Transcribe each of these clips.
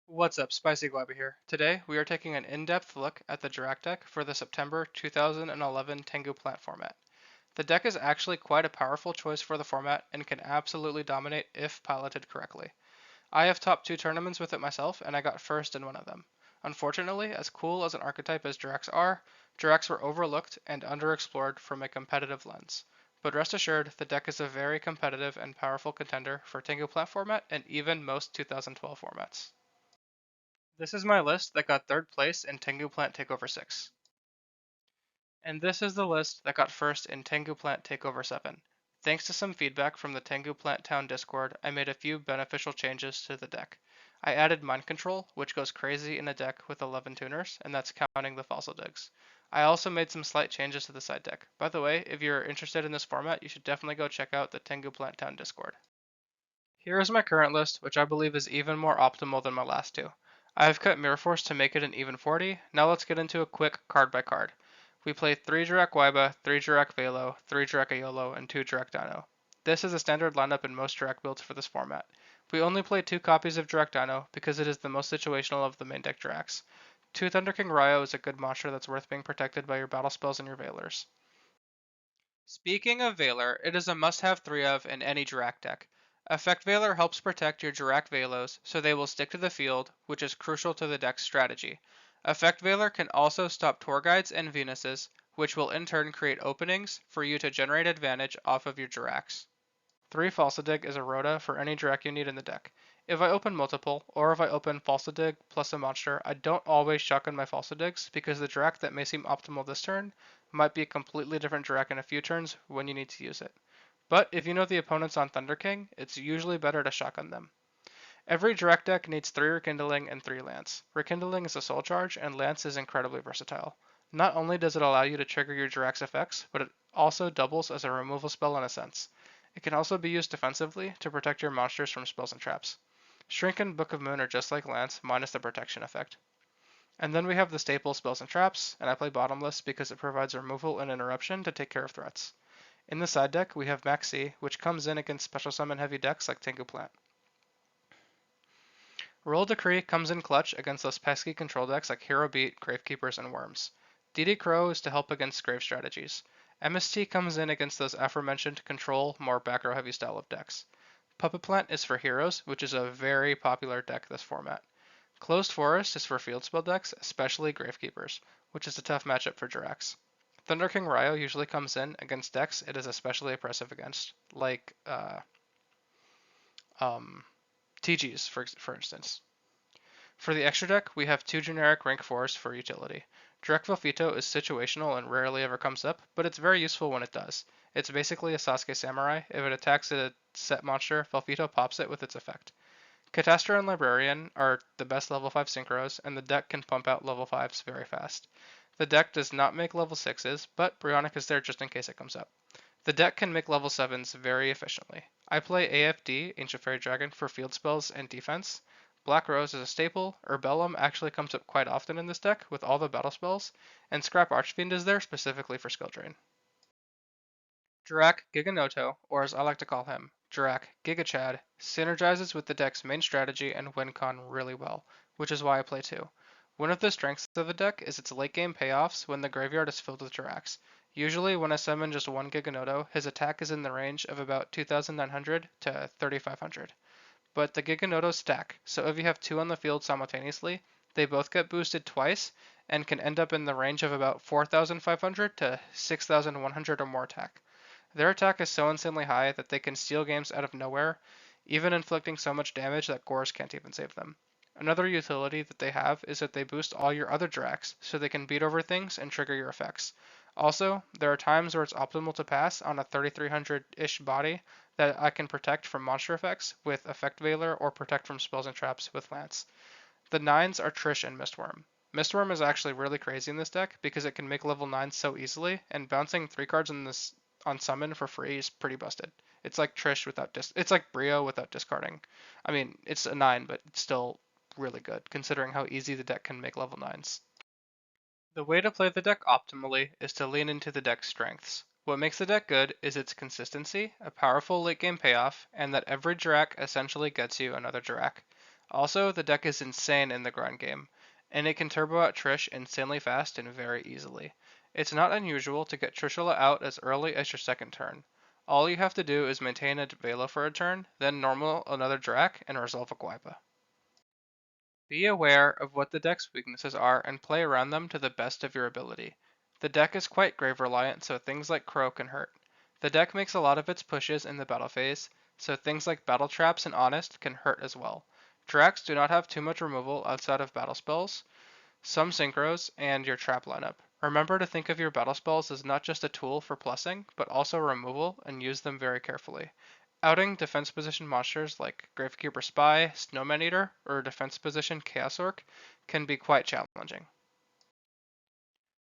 What's up, Spicy Guabi here. Today, we are taking an in-depth look at the Jurrac deck for the September 2011 Tengu plant format. The deck is actually quite a powerful choice for the format and can absolutely dominate if piloted correctly. I have topped two tournaments with it myself, and I got first in one of them. Unfortunately, as cool as an archetype as Jurracs are, Jurracs were overlooked and underexplored from a competitive lens. But rest assured, the deck is a very competitive and powerful contender for Tengu plant format and even most 2012 formats. This is my list that got third place in Tenguplant Takeover 6. And this is the list that got first in Tenguplant Takeover 7. Thanks to some feedback from the Tenguplant Town Discord, I made a few beneficial changes to the deck. I added Mind Control, which goes crazy in a deck with 11 tuners, and that's counting the fossil digs. I also made some slight changes to the side deck. By the way, if you're interested in this format, you should definitely go check out the Tenguplant Town Discord. Here is my current list, which I believe is even more optimal than my last two. I have cut Mirror Force to make it an even 40. Now let's get into a quick card by card. We play 3 Jurrac Waiba, 3 Jurrac Velo, 3 Jurrac Aiolo, and 2 Jurrac Dino. This is a standard lineup in most Jurrac builds for this format. We only play 2 copies of Jurrac Dino because it is the most situational of the main deck Jurracs. 2 Thunder King Ryo is a good monster that's worth being protected by your battle spells and your Veilers. Speaking of Veiler, it is a must-have 3 of in any Jurrac deck. Effect Veiler helps protect your Jurrac Velos so they will stick to the field, which is crucial to the deck's strategy. Effect Veiler can also stop Tour Guides and Venuses, which will in turn create openings for you to generate advantage off of your Jurracs. 3 Falsedig is a Rhoda for any Jurrac you need in the deck. If I open multiple, or if I open Falsedig plus a monster, I don't always shotgun my Falsedigs because the Jurrac that may seem optimal this turn might be a completely different Jurrac in a few turns when you need to use it. But if you know the opponent's on Thunder King, it's usually better to shotgun them. Every Jurrac deck needs 3 Rekindling and 3 Lance. Rekindling is a soul charge, and Lance is incredibly versatile. Not only does it allow you to trigger your Jurrac's effects, but it also doubles as a removal spell in a sense. It can also be used defensively to protect your monsters from spells and traps. Shrink and Book of Moon are just like Lance, minus the protection effect. And then we have the staple spells and traps, and I play bottomless because it provides removal and interruption to take care of threats. In the side deck, we have Maxi, which comes in against special summon heavy decks like Tenguplant. Royal Decree comes in clutch against those pesky control decks like Hero Beat, Gravekeepers, and Worms. DD Crow is to help against Grave strategies. MST comes in against those aforementioned control, more back row heavy style of decks. Puppet Plant is for heroes, which is a very popular deck this format. Closed Forest is for field spell decks, especially Gravekeepers, which is a tough matchup for Jurracs. Thunder King Ryo usually comes in against decks it is especially oppressive against, like TGs, for instance. For the extra deck, we have 2 generic rank 4s for utility. Direct Velfito is situational and rarely ever comes up, but it's very useful when it does. It's basically a Sasuke Samurai. If it attacks a set monster, Velfito pops it with its effect. Catastra and Librarian are the best level 5 synchros, and the deck can pump out level 5s very fast. The deck does not make level 6s, but Bryonic is there just in case it comes up. The deck can make level 7s very efficiently. I play AFD, Ancient Fairy Dragon, for field spells and defense. Black Rose is a staple, Urbellum actually comes up quite often in this deck with all the battle spells, and Scrap Archfiend is there specifically for skill drain. Jurrac Giganoto, or as I like to call him, Jurrac Gigachad, synergizes with the deck's main strategy and win con really well, which is why I play 2. One of the strengths of the deck is its late game payoffs when the graveyard is filled with Jurracs. Usually when I summon just one Giganoto, his attack is in the range of about 2,900 to 3,500. But the Giganotos stack, so if you have 2 on the field simultaneously, they both get boosted twice and can end up in the range of about 4,500 to 6,100 or more attack. Their attack is so insanely high that they can steal games out of nowhere, even inflicting so much damage that Gores can't even save them. Another utility that they have is that they boost all your other Jurracs, so they can beat over things and trigger your effects. Also, there are times where it's optimal to pass on a 3,300-ish body that I can protect from monster effects with Effect Veiler or protect from spells and traps with Lance. The 9s are Trish and Mistworm. Mistworm is actually really crazy in this deck because it can make level 9 so easily, and bouncing 3 cards on summon for free is pretty busted. It's like Trish without it's like Brio without discarding. I mean, it's a 9, but it's still really good considering how easy the deck can make level 9s. The way to play the deck optimally is to lean into the deck's strengths. What makes the deck good is its consistency, a powerful late game payoff, and that every Jurrac essentially gets you another Jurrac. Also, the deck is insane in the grind game, and it can turbo out Trish insanely fast and very easily. It's not unusual to get Trishula out as early as your second turn. All you have to do is maintain a Velo for a turn, then normal another Jurrac, and resolve a Guaiba. Be aware of what the deck's weaknesses are and play around them to the best of your ability. The deck is quite grave reliant, so things like Crow can hurt. The deck makes a lot of its pushes in the battle phase, so things like Battle Traps and Honest can hurt as well. Jurracs do not have too much removal outside of battle spells, some synchros, and your trap lineup. Remember to think of your battle spells as not just a tool for plussing, but also removal, and use them very carefully. Outing defense position monsters like Gravekeeper Spy, Snowman Eater, or defense position Chaos Orc can be quite challenging.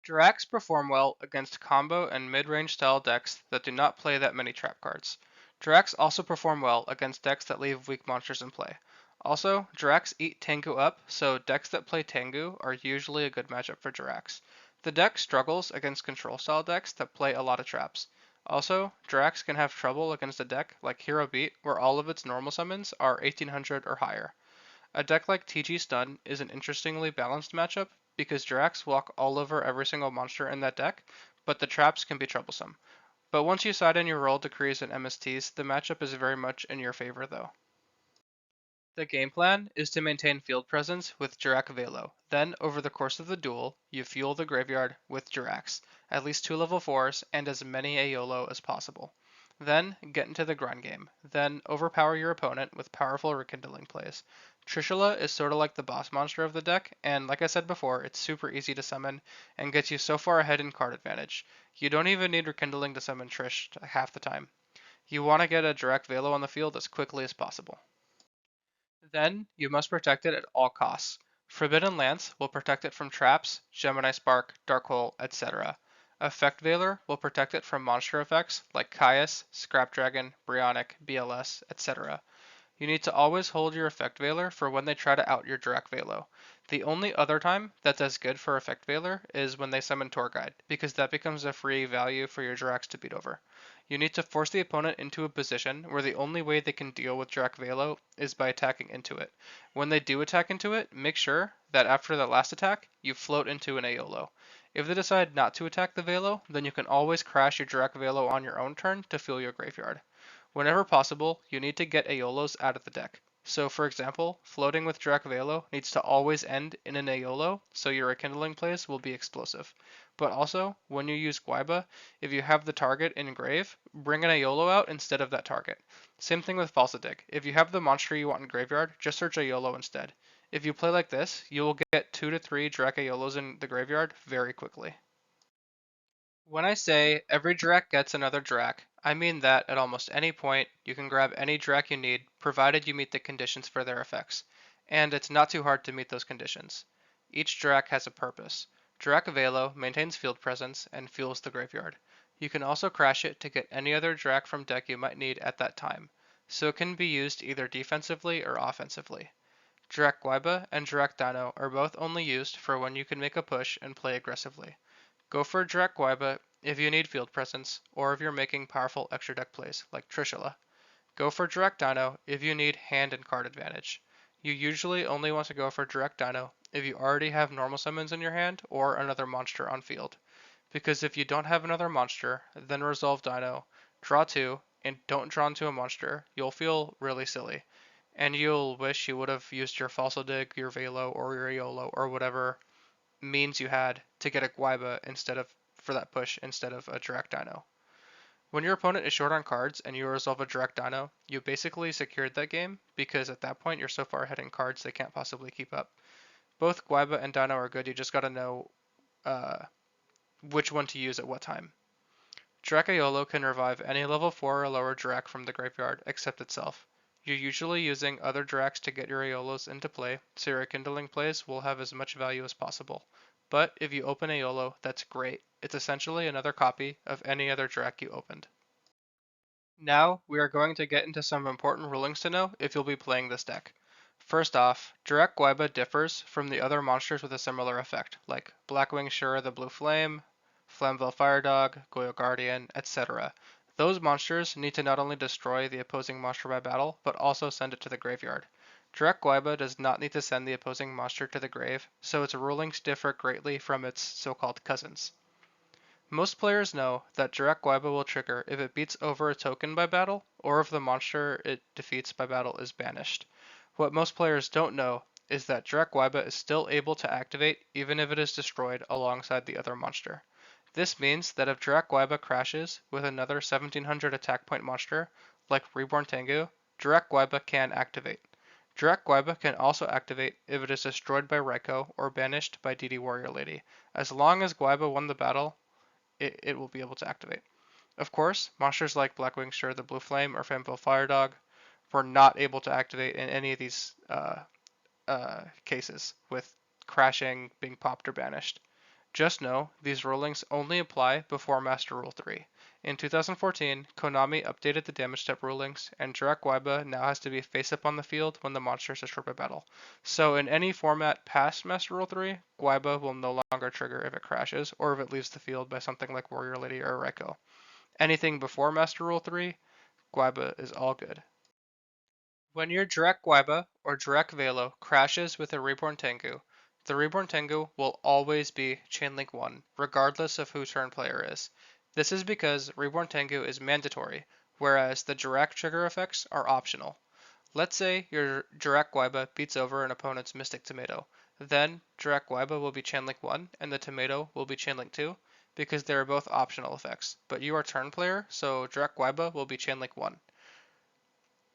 Jurracs perform well against combo and mid-range style decks that do not play that many trap cards. Jurracs also perform well against decks that leave weak monsters in play. Also, Jurracs eat Tengu up, so decks that play Tengu are usually a good matchup for Jurracs. The deck struggles against control style decks that play a lot of traps. Also, Jurracs can have trouble against a deck like Hero Beat where all of its normal summons are 1800 or higher. A deck like TG Stun is an interestingly balanced matchup because Jurracs walk all over every single monster in that deck, but the traps can be troublesome. But once you side in your role decrees and MSTs, the matchup is very much in your favor though. The game plan is to maintain field presence with Jurrac Velo. Then, over the course of the duel, you fuel the graveyard with Jurracs, at least 2 level 4s, and as many Aiolo as possible. Then, get into the grind game. Then, overpower your opponent with powerful rekindling plays. Trishula is sorta like the boss monster of the deck, and like I said before, it's super easy to summon and gets you so far ahead in card advantage. You don't even need rekindling to summon Trish half the time. You want to get a Jurrac Velo on the field as quickly as possible. Then, you must protect it at all costs. Forbidden Lance will protect it from traps, Gemini Spark, Dark Hole, etc. Effect Veiler will protect it from monster effects like Caius, Scrap Dragon, Brionic, BLS, etc. You need to always hold your Effect Veiler for when they try to out your Jurrac Velo. The only other time that's as good for Effect Veiler is when they summon Tour Guide, because that becomes a free value for your Jurracs to beat over. You need to force the opponent into a position where the only way they can deal with Jurrac Velo is by attacking into it. When they do attack into it, make sure that after the last attack, you float into an Aiolo. If they decide not to attack the Velo, then you can always crash your Jurrac Velo on your own turn to fill your graveyard. Whenever possible, you need to get Aiolos out of the deck. So for example, floating with Jurrac Velo needs to always end in an Aiolo, so your rekindling plays will be explosive. But also, when you use Guaiba, if you have the target in grave, bring an Aiolo out instead of that target. Same thing with Falsadig. If you have the monster you want in graveyard, just search Aiolo instead. If you play like this, you will get 2 to 3 Jurrac Aiolos in the graveyard very quickly. When I say every Jurrac gets another Jurrac, I mean that at almost any point you can grab any Jurrac you need provided you meet the conditions for their effects, and it's not too hard to meet those conditions. Each Jurrac has a purpose. Jurrac Velo maintains field presence and fuels the graveyard. You can also crash it to get any other Jurrac from deck you might need at that time, so it can be used either defensively or offensively. Jurrac Guaiba and Jurrac Dino are both only used for when you can make a push and play aggressively. Go for Jurrac Guaiba if you need field presence, or if you're making powerful extra deck plays, like Trishula. Go for Jurrac Dino if you need hand and card advantage. You usually only want to go for Jurrac Dino if you already have normal summons in your hand or another monster on field. Because if you don't have another monster, then resolve Dino, draw 2, and don't draw into a monster, you'll feel really silly. And you'll wish you would have used your Falsadig, your Velo, or your Iolo, or whatever means you had to get a Guaiba instead of for that push instead of a Jurrac Dino. When your opponent is short on cards and you resolve a Jurrac Dino, you basically secured that game because at that point you're so far ahead in cards they can't possibly keep up. Both Guaiba and Dino are good, you just gotta know uh, which one to use at what time. Jurrac Aiolo can revive any level 4 or lower Jurrac from the graveyard except itself. You're usually using other Jurracs to get your Aiolos into play, so your kindling plays will have as much value as possible. But if you open Aiolo, that's great. It's essentially another copy of any other Jurrac you opened. Now, we are going to get into some important rulings to know if you'll be playing this deck. First off, Jurrac Guaiba differs from the other monsters with a similar effect, like Blackwing Shura the Blue Flame, Flamvell Firedog, Goyo Guardian, etc. Those monsters need to not only destroy the opposing monster by battle, but also send it to the graveyard. Jurrac Guaiba does not need to send the opposing monster to the grave, so its rulings differ greatly from its so-called cousins. Most players know that Jurrac Guaiba will trigger if it beats over a token by battle, or if the monster it defeats by battle is banished. What most players don't know is that Jurrac Guaiba is still able to activate even if it is destroyed alongside the other monster. This means that if Jurrac Guaiba crashes with another 1700 attack point monster, like Reborn Tengu, Jurrac Guaiba can activate. Jurrac Guaiba can also activate if it is destroyed by Raikou or banished by DD Warrior Lady. As long as Guaiba won the battle, it will be able to activate. Of course, monsters like Blackwing Sure the Blue Flame or Fanville Fire Dog were not able to activate in any of these cases, with crashing, being popped, or banished. Just know, these rulings only apply before Master Rule 3. In 2014, Konami updated the damage step rulings, and Jurrac Guaiba now has to be face up on the field when the monster is destroyed by battle. So in any format past Master Rule 3, Guaiba will no longer trigger if it crashes, or if it leaves the field by something like Warrior Lady or Raikou. Anything before Master Rule 3, Guaiba is all good. When your Jurrac Guaiba or Jurrac Velo crashes with a Reborn Tengu, the Reborn Tengu will always be Chainlink 1, regardless of who turn player is. This is because Reborn Tengu is mandatory, whereas the Jurrac trigger effects are optional. Let's say your Jurrac Guaiba beats over an opponent's Mystic Tomato. Then Jurrac Guaiba will be Chainlink 1 and the Tomato will be Chainlink 2 because they are both optional effects. But you are turn player, so Jurrac Guaiba will be Chainlink 1.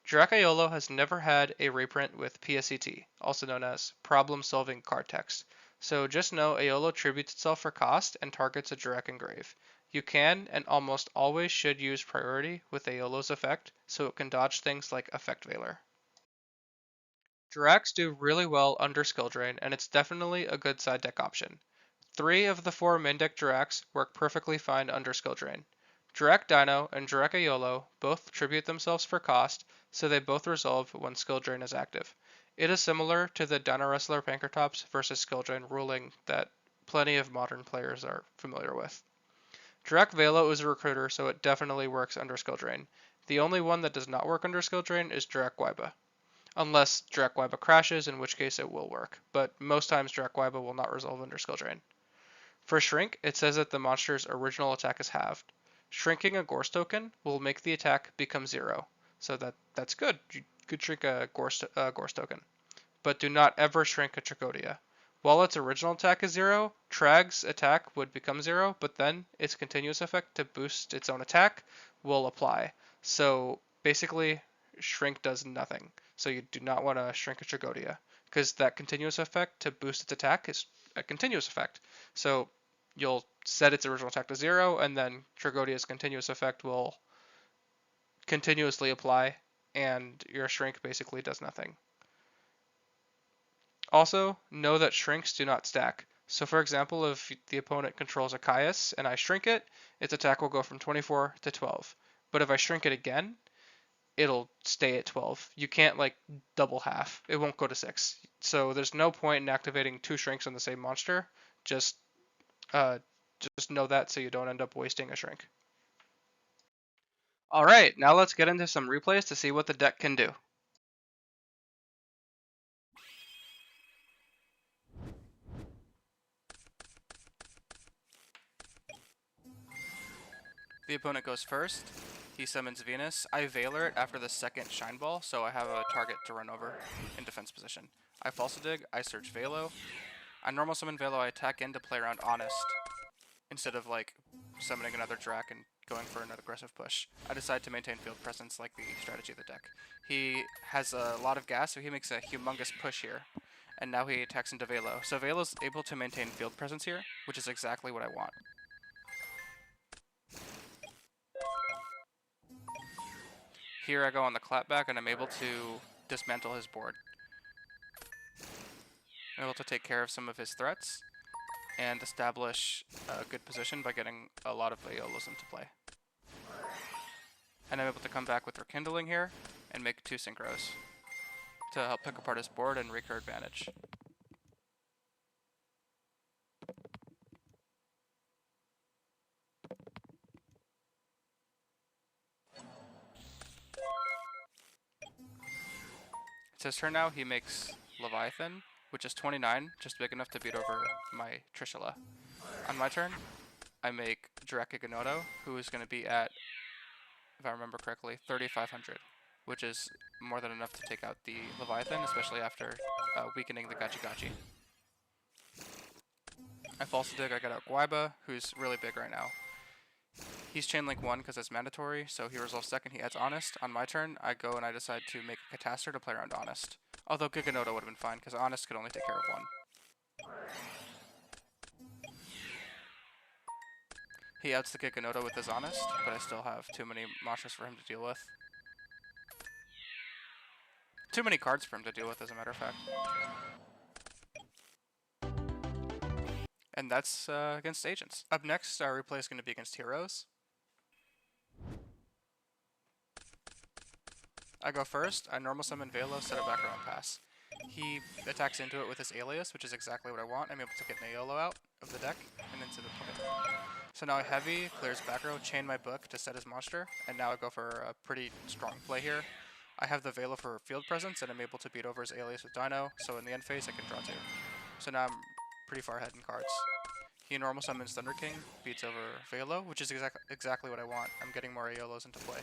Jurrac has never had a reprint with PSET, also known as Problem Solving Card Text, so just know Aolo tributes itself for cost and targets a Jurrac engrave. You can and almost always should use priority with Aolo's effect, so it can dodge things like Effect Veiler. Jurracs do really well under skill drain, and it's definitely a good side deck option. 3 of the 4 main deck Jurracs work perfectly fine under skill drain. Jurrac Dino and Jurrac Aolo both tribute themselves for cost, so they both resolve when skill drain is active. It is similar to the Dino Wrestler Pankratops versus skill drain ruling that plenty of modern players are familiar with. Jurrac Velo is a recruiter, so it definitely works under skill drain. The only one that does not work under skill drain is Jurrac Guaiba. Unless Jurrac Guaiba crashes, in which case it will work, but most times Jurrac Guaiba will not resolve under skill drain. For Shrink, it says that the monster's original attack is halved. Shrinking a Gorse token will make the attack become 0, so that's good. You could shrink a Gorse token. But do not ever shrink a Tragodia. While its original attack is 0, Trag's attack would become 0, but then its continuous effect to boost its own attack will apply. So basically, Shrink does nothing. So you do not want to shrink a Tragodia, because that continuous effect to boost its attack is a continuous effect. So you'll set its original attack to 0, and then Tragodia's continuous effect will continuously apply, and your Shrink basically does nothing. Also, know that shrinks do not stack. So for example, if the opponent controls a Caius and I shrink it, its attack will go from 24 to 12. But if I shrink it again, it'll stay at 12. You can't like double half. It won't go to 6. So there's no point in activating 2 shrinks on the same monster. Just know that so you don't end up wasting a shrink. Alright, now let's get into some replays to see what the deck can do. The opponent goes first. He summons Venus. I Veiler it after the second Shine Ball, so I have a target to run over in defense position. I Falsa Dig, I search Velo. I normal summon Velo, I attack in to play around Honest, instead of like summoning another Jurrac and going for an aggressive push. I decide to maintain field presence like the strategy of the deck. He has a lot of gas, so he makes a humongous push here. And now he attacks into Velo. So Velo's able to maintain field presence here, which is exactly what I want. Here I go on the clapback and I'm able to dismantle his board. I'm able to take care of some of his threats and establish a good position by getting a lot of Aeolos into play. And I'm able to come back with Rekindling here and make 2 Synchros to help pick apart his board and recur advantage. It his turn now, he makes Leviathan, which is 29, just big enough to beat over my Trishula. On my turn, I make Jurrac yugioh, who is going to be at, if I remember correctly, 3,500, which is more than enough to take out the Leviathan, especially after weakening the Gachi. I false dig, I get out Guaiba, who's really big right now. He's Chainlink 1 because it's mandatory, so he resolves second, he adds Honest. On my turn, I go and I decide to make a Catastor to play around Honest. Although yugioh would have been fine, because Honest could only take care of one. He outs the yugioh with his Honest, but I still have too many monsters for him to deal with. Too many cards for him to deal with, as a matter of fact. And that's against Agents. Up next, our replay is going to be against Heroes. I go first, I normal summon Velo, set a back row and pass. He attacks into it with his Alias, which is exactly what I want. I'm able to get Naolo out of the deck and into the play. So now I heavy, clears back row, chain my book to set his monster, and now I go for a pretty strong play here. I have the Velo for field presence, and I'm able to beat over his Alias with Dino, so in the end phase I can draw 2. So now I'm pretty far ahead in cards. He normal summons Thunder King, beats over Velo, which is exactly what I want. I'm getting more Aeolos into play.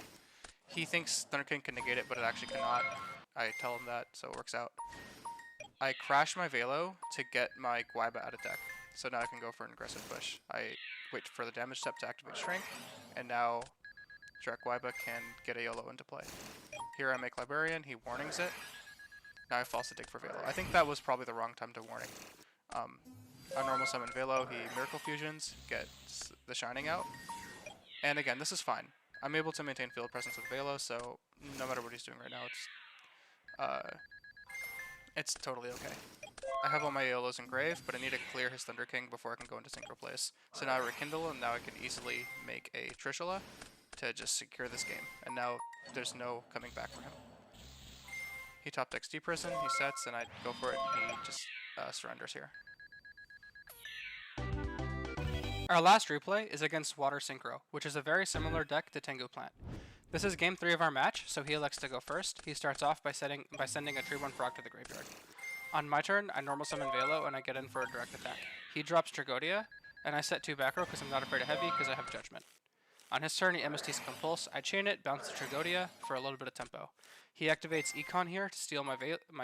He thinks Thunder King can negate it, but it actually cannot. I tell him that, so it works out. I crash my Velo to get my Guaiba out of deck, so now I can go for an aggressive push. I wait for the damage step to activate Shrink, and now Jurrac Guaiba can get Aeolo into play. Here I make Librarian, he warnings it. Now I false dig for Velo. I think that was probably the wrong time to warning. I normal summon Velo, he Miracle Fusions, gets the Shining out. And again, this is fine. I'm able to maintain field presence with Velo, so no matter what he's doing right now, it's totally okay. I have all my Aeolos in Grave, but I need to clear his Thunder King before I can go into Synchro plays. So now I Rekindle, and now I can easily make a Trishula to just secure this game. And now there's no coming back for him. He top decks Deep Prison, he sets, and I go for it, and he just surrenders here. Our last replay is against Water Synchro, which is a very similar deck to Tenguplant. This is game 3 of our match, so he elects to go first. He starts off by sending a Treeborn Frog to the graveyard. On my turn, I normal summon Velo and I get in for a direct attack. He drops Tragodia, and I set 2 back row because I'm not afraid of heavy because I have Judgment. On his turn, he MSTs Compulse. I chain it, bounce the Tragodia for a little bit of tempo. He activates Econ here to steal my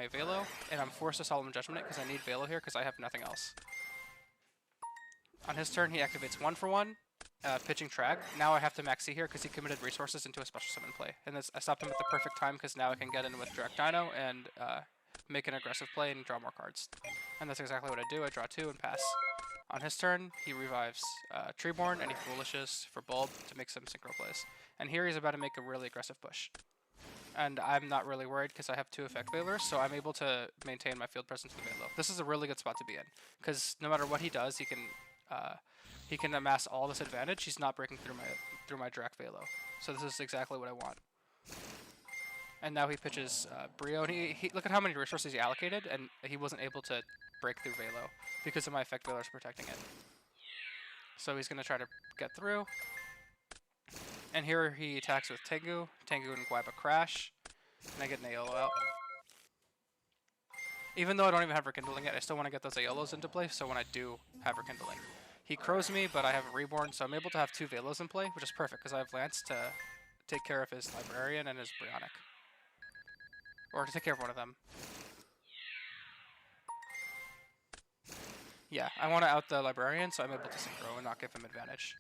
Velo, and I'm forced to Solemn Judgment it because I need Velo here because I have nothing else. On his turn, he activates 1-for-1, pitching Trag. Now I have to maxi here because he committed resources into a special summon play. And I stopped him at the perfect time because now I can get in with Jurrac Dino and make an aggressive play and draw more cards. And that's exactly what I do. I draw 2 and pass. On his turn, he revives Treeborn and he Foolishes for Bulb to make some synchro plays. And here he's about to make a really aggressive push. And I'm not really worried because I have 2 effect Veilers, so I'm able to maintain my field presence with Velo. This is a really good spot to be in because no matter what he does, he can amass all this advantage. He's not breaking through my Jurrac Velo. So this is exactly what I want. And now he pitches Brio, and he look at how many resources he allocated, and he wasn't able to break through Velo because of my effect Veilers protecting it. So he's going to try to get through. And here he attacks with Tengu. Tengu and Guaiba crash, and I get an Aeolo out. Even though I don't even have Rekindling yet, I still want to get those Aeolos into play, so when I do have Rekindling. He crows me, but I have a Reborn, so I'm able to have 2 Velos in play, which is perfect, because I have Lance to take care of his Librarian and his Brionic. Or to take care of one of them. Yeah, I want to out the Librarian, so I'm able to Synchro and not give him advantage.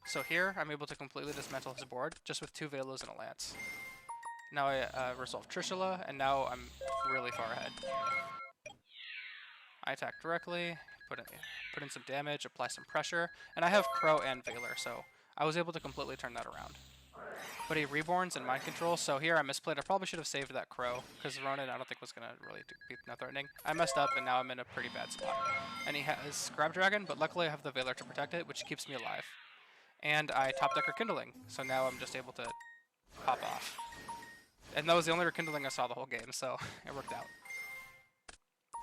So here, I'm able to completely dismantle his board, just with 2 Velos and a Lance. Now I resolve Trishula, and now I'm really far ahead. I attack directly, put in some damage, apply some pressure, and I have Crow and Veiler, so I was able to completely turn that around. But he Reborns and Mind Control, so here I misplayed. I probably should have saved that Crow, because Ronin I don't think was going to really be that threatening. I messed up, and now I'm in a pretty bad spot. And he has Grab Dragon, but luckily I have the Veiler to protect it, which keeps me alive. And I top deck Rekindling, so now I'm just able to pop off. And that was the only Rekindling I saw the whole game, so it worked out.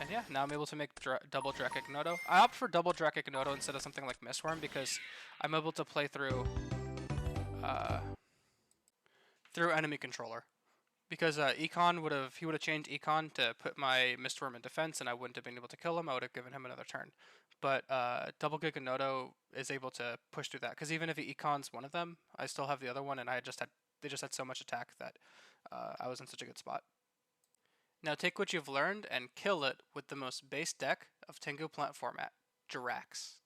And yeah, now I'm able to make double Jurrac yugioh. I opt for double Jurrac yugioh instead of something like Mistworm because I'm able to play through enemy controller. Because he would have changed Econ to put my Mistworm in defense, and I wouldn't have been able to kill him. I would have given him another turn. But Double Giganoto is able to push through that, because even if he Econs one of them, I still have the other one, and they just had so much attack that I was in such a good spot. Now take what you've learned and kill it with the most base deck of Tengu plant format, Jurracs.